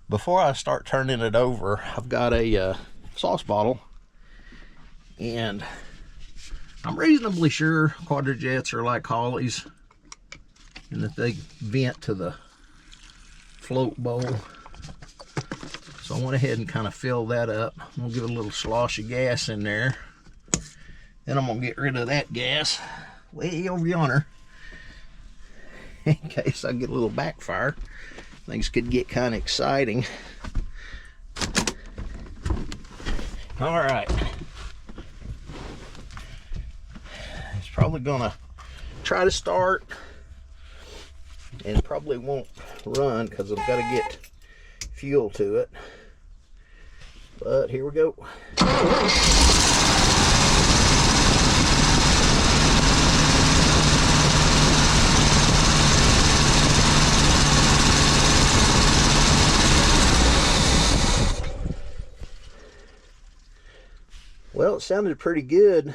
Before I start turning it over, I've got a sauce bottle, and I'm reasonably sure quadrajets are like Hollies and that they vent to the float bowl. So I went ahead and kind of filled that up. I'm gonna give it a little slosh of gas in there. Then I'm gonna get rid of that gas way over yonder in case I get a little backfire. Things could get kind of exciting. All right. It's probably gonna try to start and probably won't run because I've got to get fuel to it. But here we go. Well, it sounded pretty good.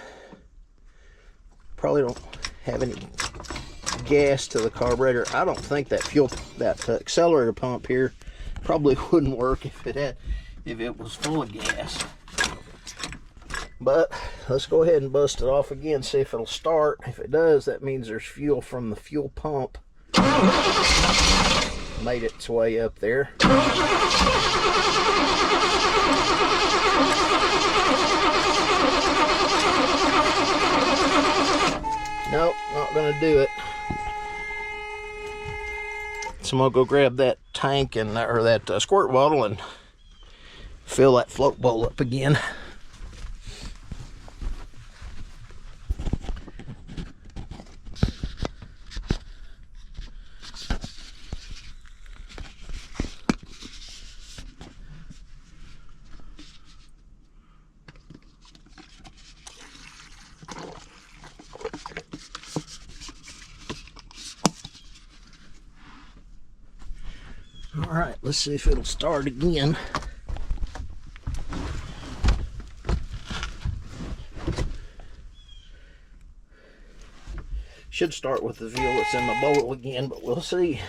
Probably don't have any gas to the carburetor. I don't think that accelerator pump here probably wouldn't work if it was full of gas. But let's go ahead and bust it off again, see if it'll start. If it does, that means there's fuel from the fuel pump made its way up there. Nope, not gonna do it. So I'm gonna go grab that tank and or that squirt bottle and fill that float bowl up again. All right, let's see if it'll start again. Should start with the fuel that's in the bowl again, but we'll see.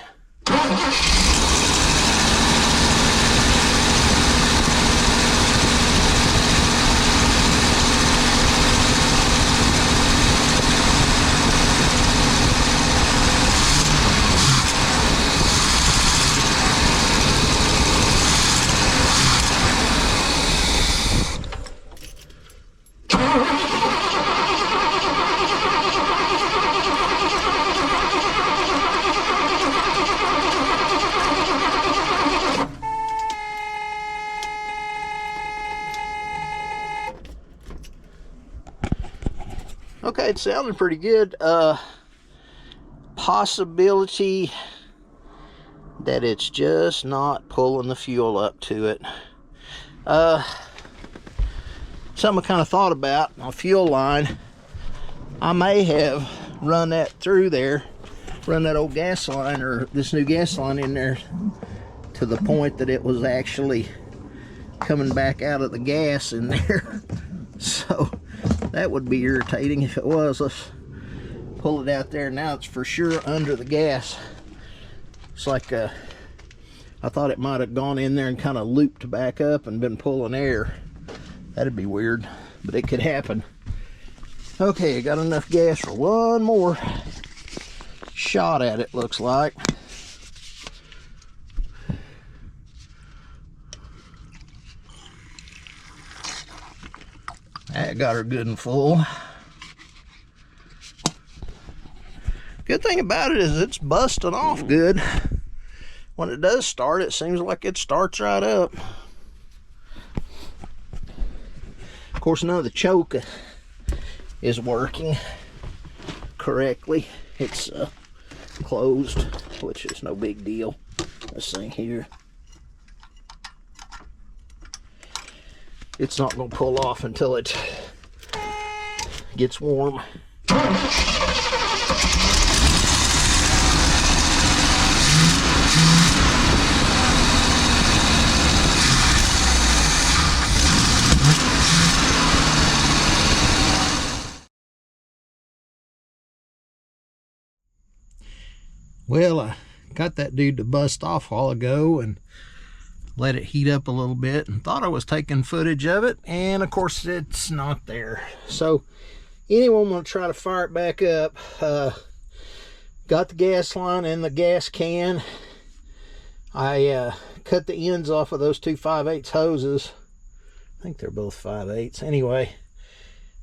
Okay, it sounded pretty good. Possibility that it's just not pulling the fuel up to it. Something I kind of thought about, my fuel line, I may have run that through there, run that old gas line or this new gas line in there to the point that it was actually coming back out of the gas in there. So that would be irritating if it was. Let's pull it out there. Now it's for sure under the gas. It's like I thought it might have gone in there and kind of looped back up and been pulling air. That'd be weird, but it could happen. Okay, got enough gas for one more shot at it, looks like. That got her good and full. Good thing about it is it's busting off good. When it does start, it seems like it starts right up. Of course, none of the choke is working correctly. It's closed, which is no big deal. Let's see here. It's not going to pull off until it gets warm. Well, I got that dude to bust off a while ago, and let it heat up a little bit, and thought I was taking footage of it, and of course it's not there. So anyway, I'm going to try to fire it back up. Got the gas line in the gas can. I cut the ends off of those two 5/8 hoses. I think they're both 5/8 anyway,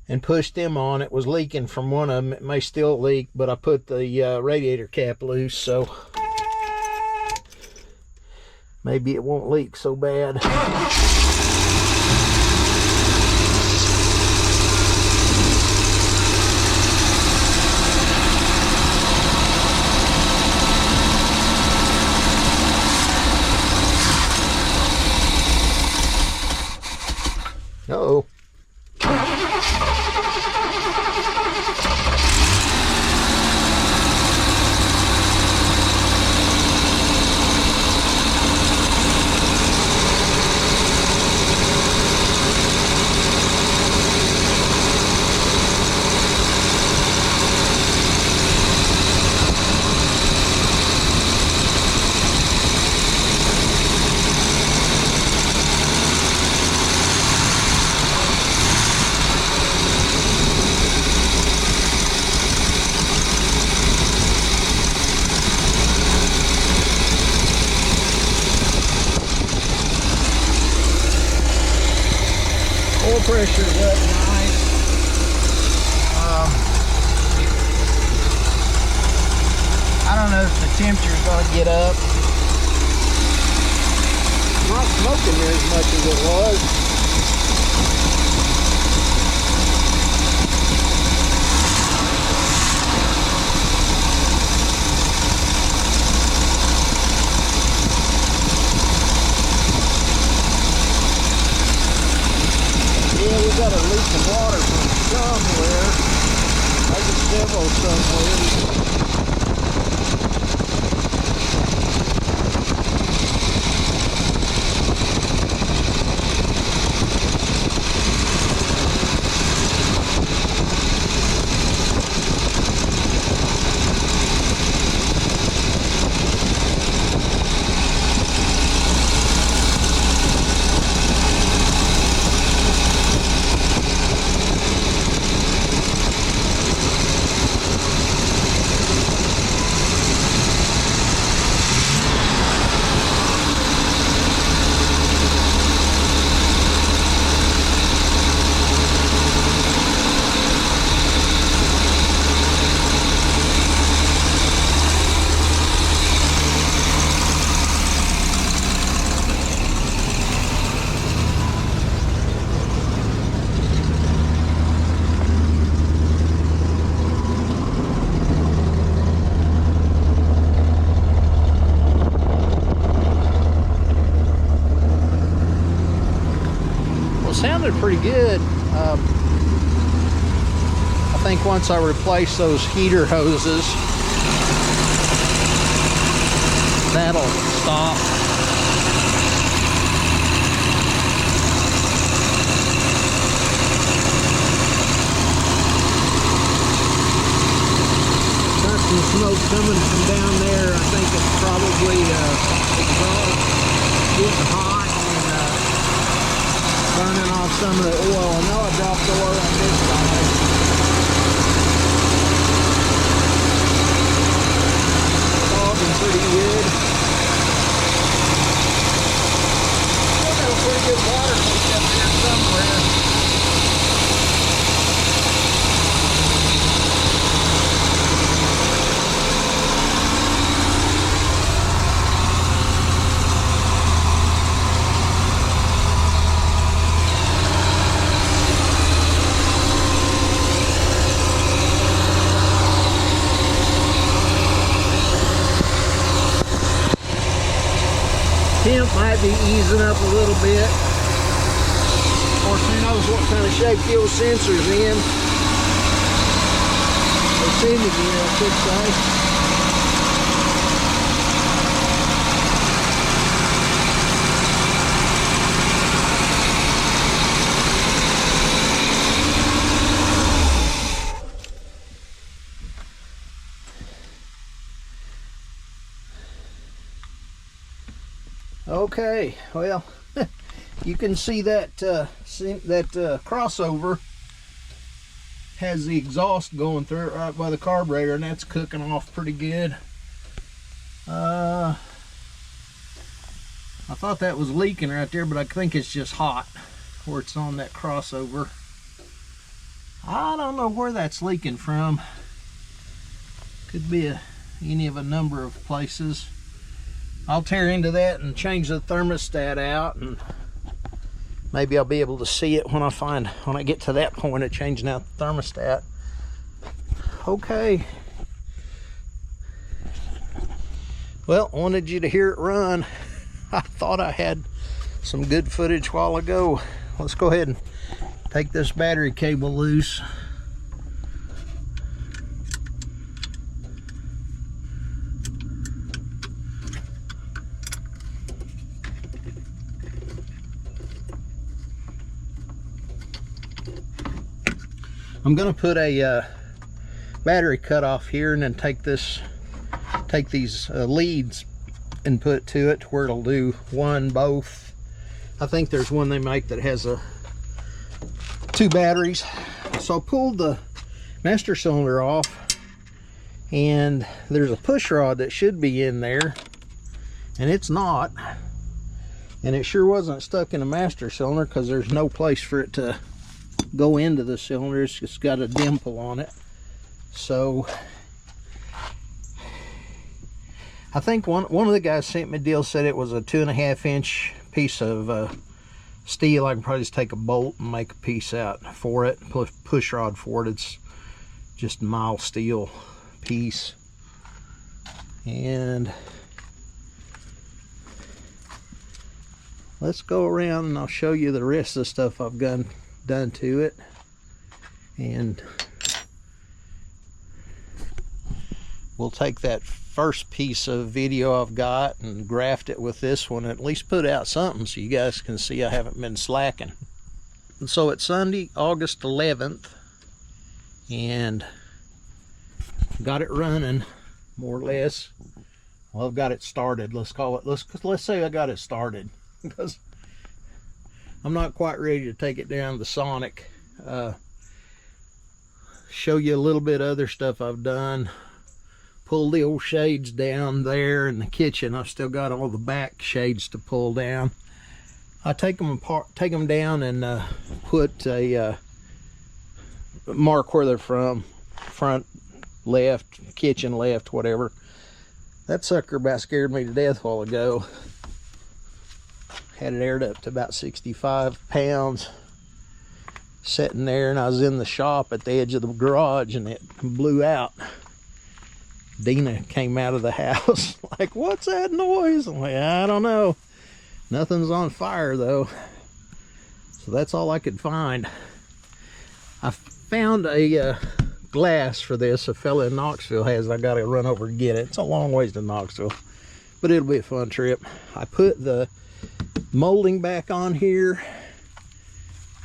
and pushed them on. It was leaking from one of them. It may still leak, but I put the radiator cap loose, so maybe it won't leak so bad. Uh-oh. Oil pressure is up nice. I don't know if the temperature is going to get up. Not smoking near as much as it was. Got a leak of water from somewhere. Like a devil somewhere. Sounded pretty good. I think once I replace those heater hoses, that'll stop. Got some smoke coming from down there. I think it's probably exhaust getting hot and burning off some of the oil. I know I dropped oil on this side. Fogging pretty good. Still got a pretty good water leak up there somewhere. Temp might be easing up a little bit. Of course, who knows what kind of shape fuel sensor's in. They seem to be, I should say. Okay, well, you can see that crossover has the exhaust going through it right by the carburetor, and that's cooking off pretty good. I thought that was leaking right there, but I think it's just hot where it's on that crossover. I don't know where that's leaking from. Could be any of a number of places. I'll tear into that and change the thermostat out, and maybe I'll be able to see it when I get to that point of changing out the thermostat. Okay. Well, I wanted you to hear it run. I thought I had some good footage a while ago. Let's go ahead and take this battery cable loose. I'm gonna put a battery cutoff here, and then take these leads and put it to it where it'll do both. I think there's one they make that has two batteries. So I pulled the master cylinder off, and there's a push rod that should be in there, and it's not. And it sure wasn't stuck in the master cylinder, because there's no place for it to go into the cylinder. It's just got a dimple on it. So I think one of the guys sent me a deal, said it was a 2.5-inch piece of steel. I can probably just take a bolt and make a piece out for it, push rod for it. It's just a mild steel piece. And let's go around and I'll show you the rest of the stuff I've done to it. And we'll take that first piece of video I've got and graft it with this one, at least put out something so you guys can see I haven't been slacking. And so it's Sunday, August 11th, and got it running more or less. Well, I've got it started. Let's call it, let's say I got it started, because I'm not quite ready to take it down to the sonic. Show you a little bit of other stuff I've done. Pull the old shades down there in the kitchen. I've still got all the back shades to pull down. I take them apart, take them down, and put a mark where they're from. Front left, kitchen left, whatever. That sucker about scared me to death a while ago. Had it aired up to about 65 pounds. Sitting there, and I was in the shop at the edge of the garage, and it blew out. Dina came out of the house like, what's that noise? I'm like, I don't know. Nothing's on fire though. So that's all I could find. I found a glass for this. A fella in Knoxville has. I gotta run over and get it. It's a long ways to Knoxville, but it'll be a fun trip. I put the molding back on here,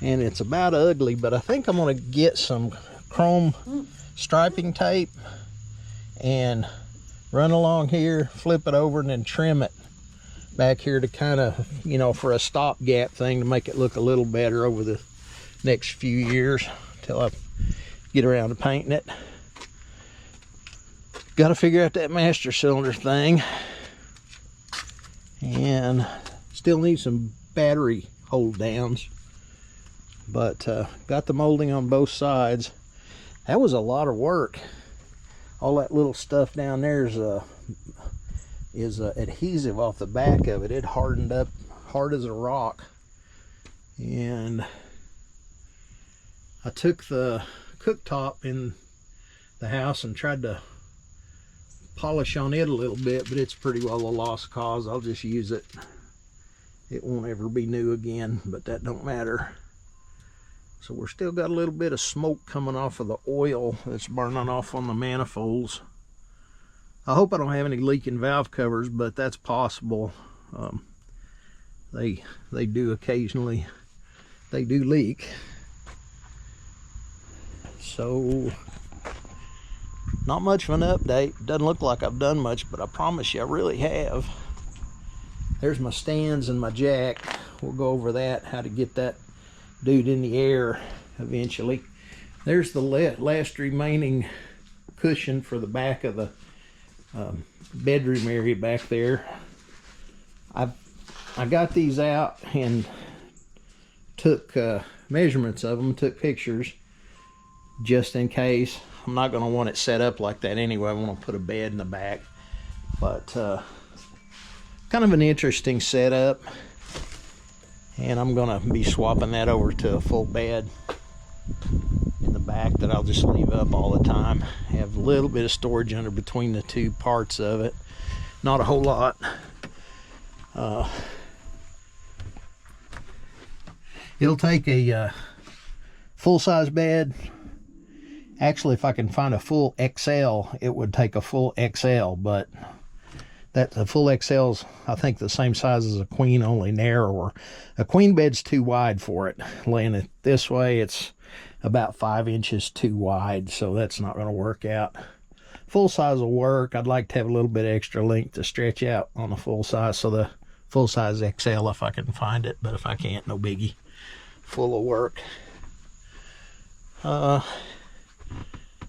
and it's about ugly, but I think I'm gonna get some chrome striping tape and run along here, flip it over, and then trim it back here to kind of, you know, for a stopgap thing to make it look a little better over the next few years till I get around to painting it. Got to figure out that master cylinder thing, and still need some battery hold downs, but got the molding on both sides. That was a lot of work. All that little stuff down there is adhesive off the back of it. It hardened up hard as a rock. And I took the cooktop in the house and tried to polish on it a little bit, but it's pretty well a lost cause. I'll just use it. It won't ever be new again, but that don't matter. So we're still got a little bit of smoke coming off of the oil that's burning off on the manifolds. I hope I don't have any leaking valve covers, but that's possible. They do occasionally, they do leak. So not much of an update. Doesn't look like I've done much, but I promise you I really have. There's my stands and my jack. We'll go over that, how to get that dude in the air eventually. There's the last remaining cushion for the back of the bedroom area back there. I got these out and took measurements of them, took pictures just in case. I'm not going to want it set up like that anyway. I want to put a bed in the back, but kind of an interesting setup, and I'm going to be swapping that over to a full bed in the back that I'll just leave up all the time. Have a little bit of storage under between the two parts of it, not a whole lot. It'll take a full-size bed. Actually, if I can find a full XL, it would take a full XL, but the full XL's, I think, the same size as a queen, only narrower. A queen bed's too wide for it. Laying it this way, it's about 5 inches too wide, so that's not going to work out. Full size will work. I'd like to have a little bit extra length to stretch out on the full size, so the full size XL if I can find it, but if I can't, no biggie. Full of work. Haven't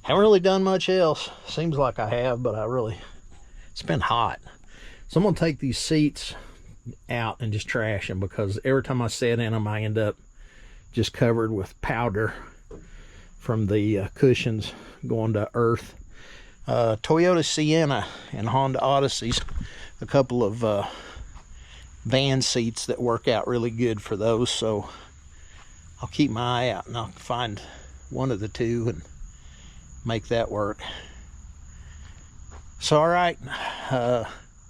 really done much else. Seems like I have, but it's been hot. So I'm gonna take these seats out and just trash them, because every time I sit in them I end up just covered with powder from the cushions going to earth. Toyota Sienna and Honda Odysseys, a couple of van seats that work out really good for those, so I'll keep my eye out and I'll find one of the two and make that work. So all right,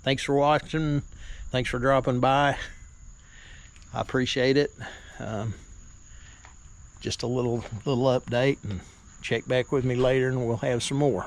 thanks for watching, thanks for dropping by. I appreciate it. Just a little update, and check back with me later and we'll have some more.